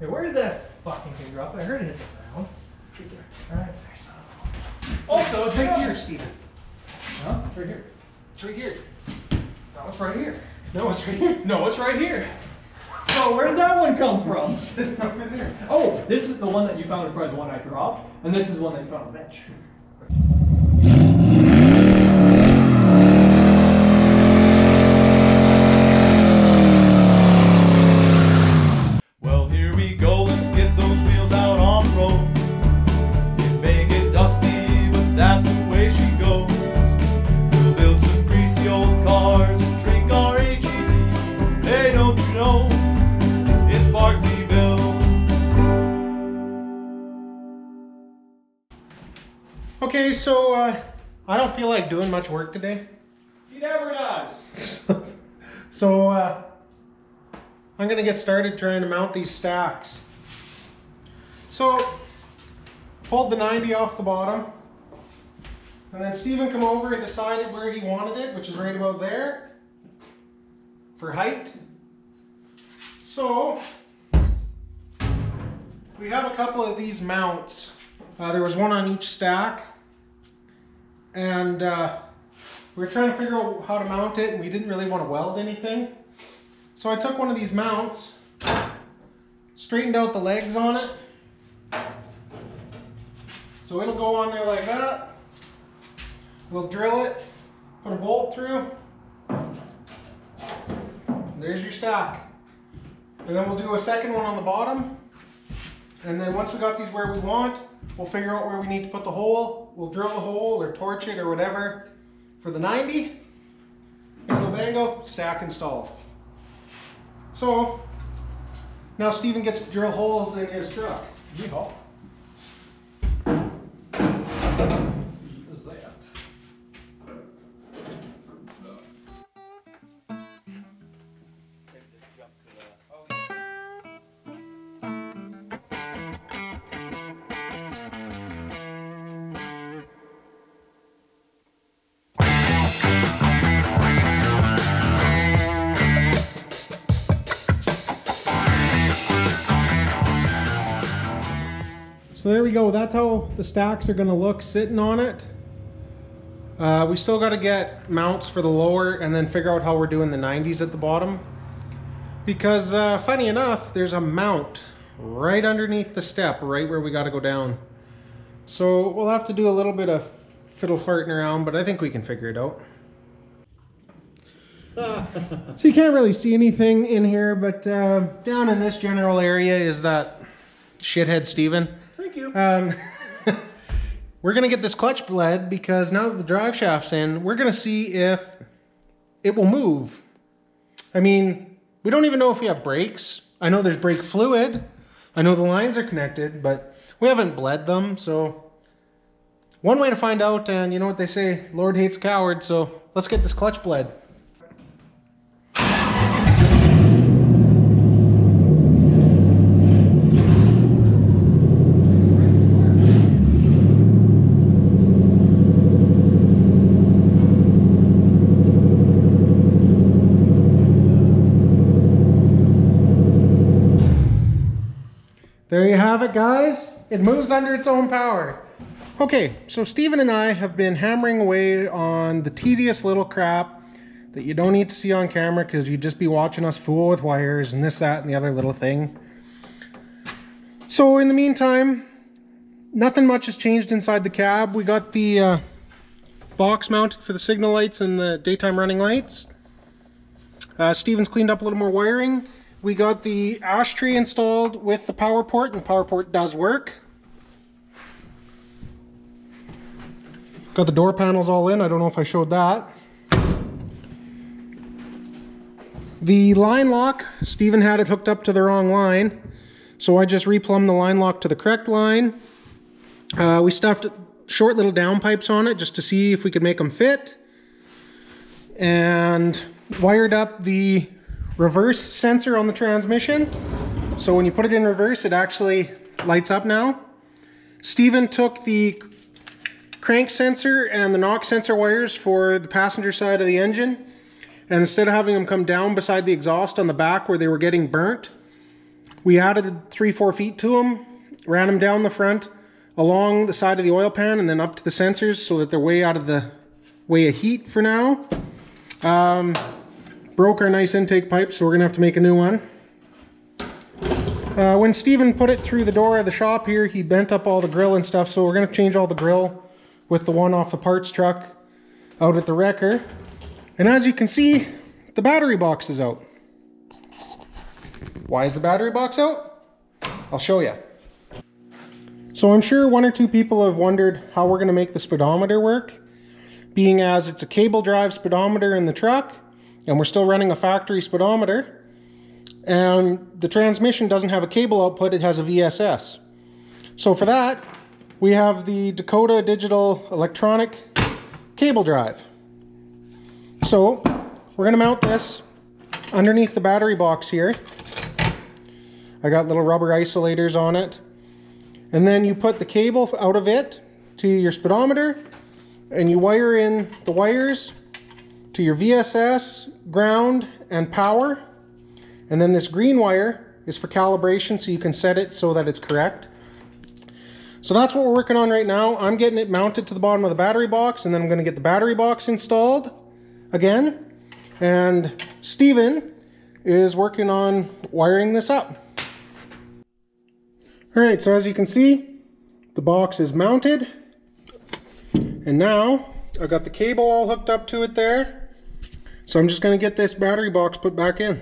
Hey, where did that fucking thing drop? I heard it hit the ground. Right there. Right there, son of a... Also, it's right here, Steven. Huh? It's right here. It's right here. No, it's right here. No, it's right here. No, it's right here. Oh, where did that one come from? Up in there. Oh, this is the one that you found, probably the one I dropped, and this is the one that you found on the bench. Well, here we go, let's get those wheels out on the road. It may get dusty, but that's the way she goes. We'll build some greasy old cars and drink our AGD. Hey, don't you know, it's partly built. Okay, so I don't feel like doing much work today. He never does. So I'm gonna get started trying to mount these stacks. So pulled the 90 off the bottom, and then Steven come over and decided where he wanted it, which is right about there for height. So we have a couple of these mounts. There was one on each stack, and we were trying to figure out how to mount it, and we didn't really want to weld anything. So I took one of these mounts, straightened out the legs on it. So it'll go on there like that. We'll drill it, put a bolt through. And there's your stack. And then we'll do a second one on the bottom. And then once we got these where we want, we'll figure out where we need to put the hole. We'll drill the hole or torch it or whatever for the 90. Bingo bango, stack installed. So now Steven gets to drill holes in his truck. Yeehaw. See that. So there we go, that's how the stacks are gonna look sitting on it. We still gotta get mounts for the lower and then figure out how we're doing the 90s at the bottom. Because funny enough, there's a mount right underneath the step, right where we gotta go down. So we'll have to do a little bit of fiddle farting around, but I think we can figure it out. So you can't really see anything in here, but down in this general area is that shithead Steven. Thank you. We're gonna get this clutch bled because now that the drive shaft's in, we're gonna see if it will move. I mean, we don't even know if we have brakes. I know there's brake fluid. I know the lines are connected, but we haven't bled them. So one way to find out, and you know what they say, Lord hates a coward. So let's get this clutch bled. There you have it, guys. It moves under its own power. Okay, so Steven and I have been hammering away on the tedious little crap that you don't need to see on camera because you'd just be watching us fool with wires and this, that, and the other little thing. So in the meantime, nothing much has changed inside the cab. We got the box mounted for the signal lights and the daytime running lights. Steven's cleaned up a little more wiring. We got the ashtray installed with the power port, and the power port does work. Got the door panels all in. I don't know if I showed that. The line lock, Steven had it hooked up to the wrong line, so I just replumbed the line lock to the correct line. We stuffed short little down pipes on it just to see if we could make them fit, and wired up the reverse sensor on the transmission. So when you put it in reverse, it actually lights up now. Steven took the crank sensor and the knock sensor wires for the passenger side of the engine, and instead of having them come down beside the exhaust on the back where they were getting burnt, We added 3-4 feet to them, ran them down the front, along the side of the oil pan, and then up to the sensors so that they're way out of the way of heat for now. Broke our nice intake pipe, so we're gonna have to make a new one. When Steven put it through the door of the shop here, he bent up all the grill and stuff, so we're gonna change all the grill with the one off the parts truck out at the wrecker. And as you can see, the battery box is out. Why is the battery box out? I'll show you. So I'm sure 1 or 2 people have wondered how we're gonna make the speedometer work, being as it's a cable drive speedometer in the truck, and we're still running a factory speedometer, and the transmission doesn't have a cable output, it has a VSS. So for that, we have the Dakota Digital Electronic cable drive. So we're gonna mount this underneath the battery box here. I got little rubber isolators on it. And then you put the cable out of it to your speedometer, and you wire in the wires to your VSS, ground, and power. And then this green wire is for calibration, so you can set it so that it's correct. So that's what we're working on right now. I'm getting it mounted to the bottom of the battery box, and then I'm gonna get the battery box installed again. And Steven is working on wiring this up. All right, so as you can see, the box is mounted. And now I've got the cable all hooked up to it there. So I'm just gonna get this battery box put back in.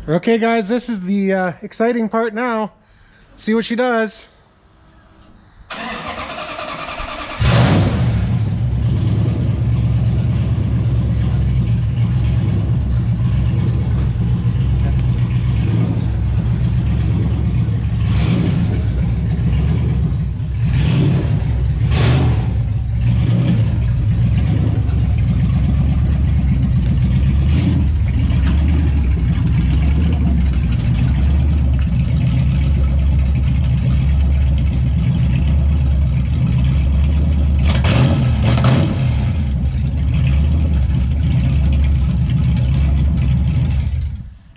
Okay guys, this is the exciting part now. See what she does.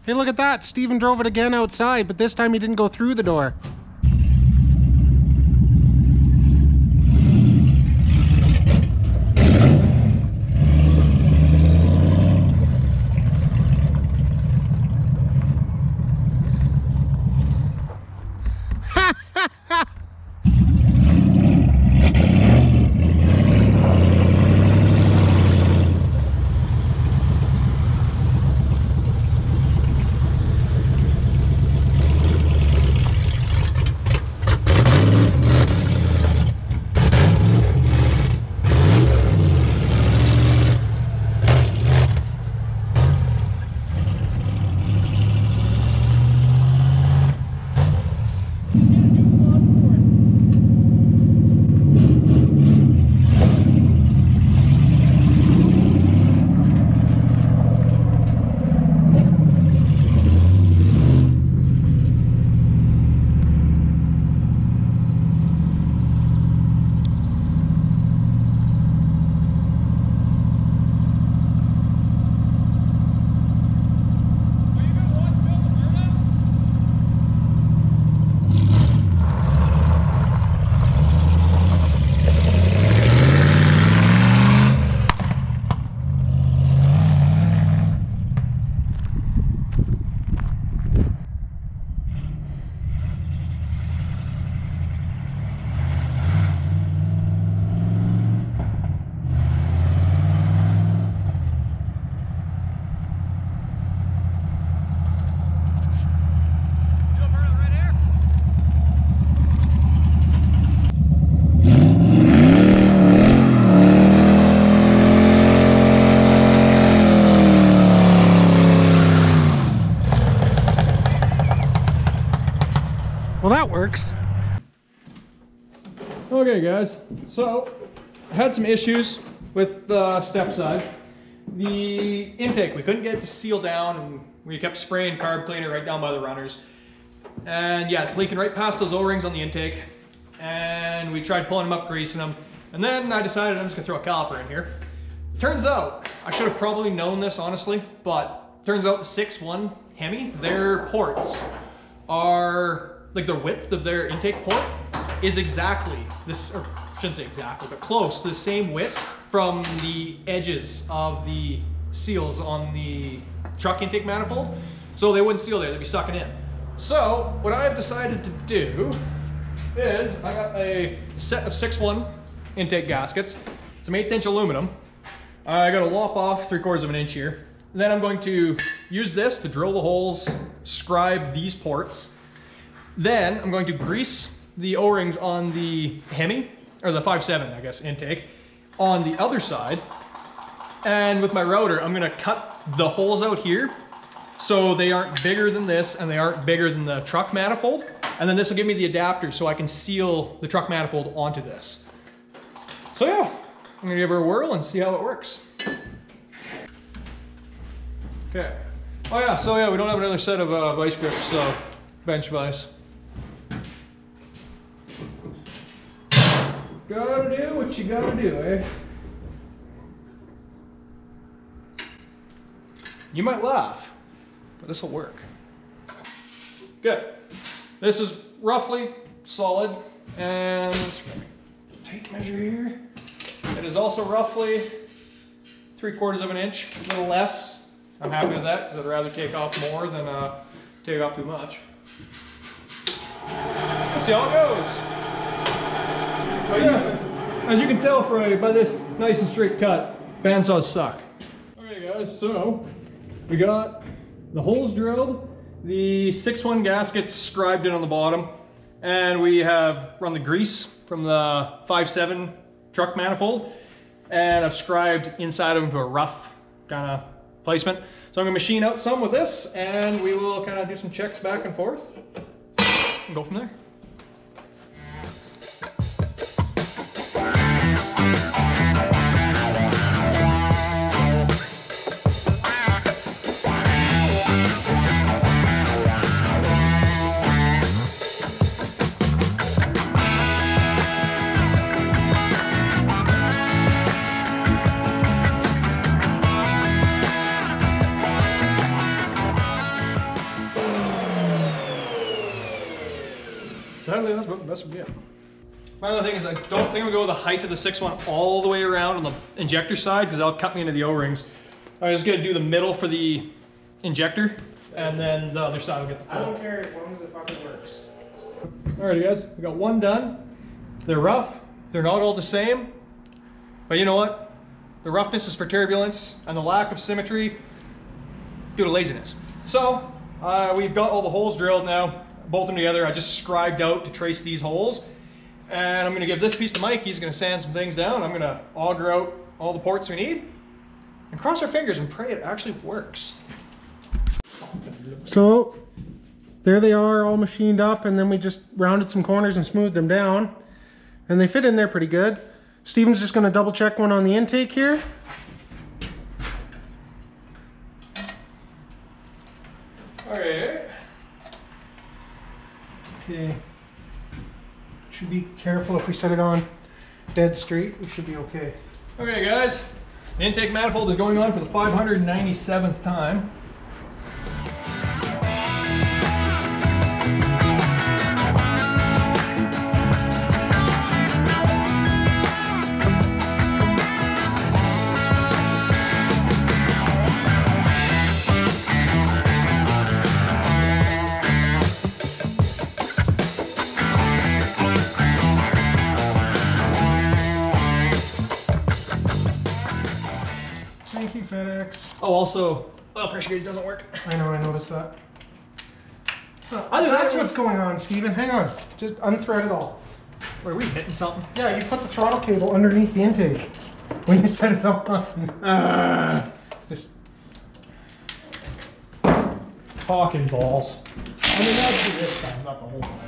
Hey, look at that. Steven drove it again outside, but this time he didn't go through the door. Well, that works. Okay guys, so I had some issues with the step side. The intake, we couldn't get it to seal down, and we kept spraying carb cleaner right down by the runners. And yeah, it's leaking right past those O-rings on the intake. And we tried pulling them up, greasing them. And then I decided I'm just gonna throw a caliper in here. Turns out, I should have probably known this honestly, but turns out the 6.1 Hemi, their ports are, like the width of their intake port is exactly this, or I shouldn't say exactly, but close to the same width from the edges of the seals on the truck intake manifold. So they wouldn't seal there, they'd be sucking in. So what I've decided to do is I got a set of 6-1 intake gaskets. It's an 1/8" aluminum. I got to lop off 3/4 of an inch here. Then I'm going to use this to drill the holes, scribe these ports. Then I'm going to grease the O-rings on the Hemi, or the 5.7, I guess, intake, on the other side. And with my router, I'm gonna cut the holes out here so they aren't bigger than this and they aren't bigger than the truck manifold. And then this will give me the adapter so I can seal the truck manifold onto this. So yeah, I'm gonna give her a whirl and see how it works. Okay. Oh yeah, so yeah, we don't have another set of vice grips, so bench vise. Gotta do what you gotta do, eh? You might laugh, but this will work. Good. This is roughly solid, and let's grab a tape measure here. It is also roughly 3/4 of an inch, a little less. I'm happy with that because I'd rather take off more than take off too much. Let's see how it goes. Oh yeah, as you can tell by this nice and straight cut, bandsaws suck. Okay guys, so we got the holes drilled, the 6-1 gaskets scribed in on the bottom, and we have run the grease from the 5.7 truck manifold, and I've scribed inside of them to a rough kind of placement. So I'm gonna machine out some with this, and we will kind of do some checks back and forth and go from there. Sadly, that's what the best we get. My other thing is I don't think I'm gonna go with the height of the 6-1 all the way around on the injector side because that'll cut me into the O-rings. I'm just gonna do the middle for the injector, and then the other side will get the full. I don't care as long as it fucking works. Alrighty guys, we got one done. They're rough, they're not all the same, but you know what? The roughness is for turbulence, and the lack of symmetry due to laziness. So, we've got all the holes drilled now. Bolt them together. I just scribed out to trace these holes, and I'm going to give this piece to Mike. He's going to sand some things down. I'm going to auger out all the ports we need and cross our fingers and pray it actually works. So there they are, all machined up, and then we just rounded some corners and smoothed them down, and they fit in there pretty good. Steven's just going to double check one on the intake here. Alright. Okay, should be careful if we set it on dead straight, we should be okay. Okay guys, the intake manifold is going on for the 597th time. Thank you, FedEx. Oh, also, oil pressure gauge doesn't work. I know, I noticed that. That's What's going on, Steven. Hang on, just unthread it all. Wait, are we hitting something? Yeah, you put the throttle cable underneath the intake when you set it off. Just Talking balls. I mean, that's the this time, not the whole time.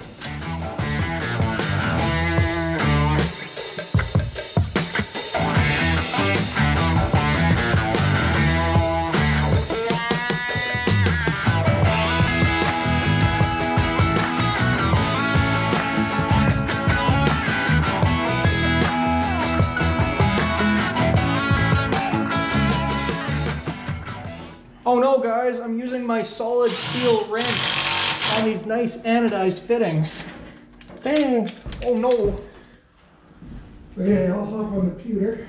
Oh no, guys, I'm using my solid steel wrench. on these nice anodized fittings. Dang. Oh no. Okay, I'll hop on the pewter.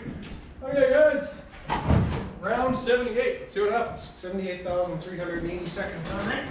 Okay guys, round 78. Let's see what happens. 78,382 time.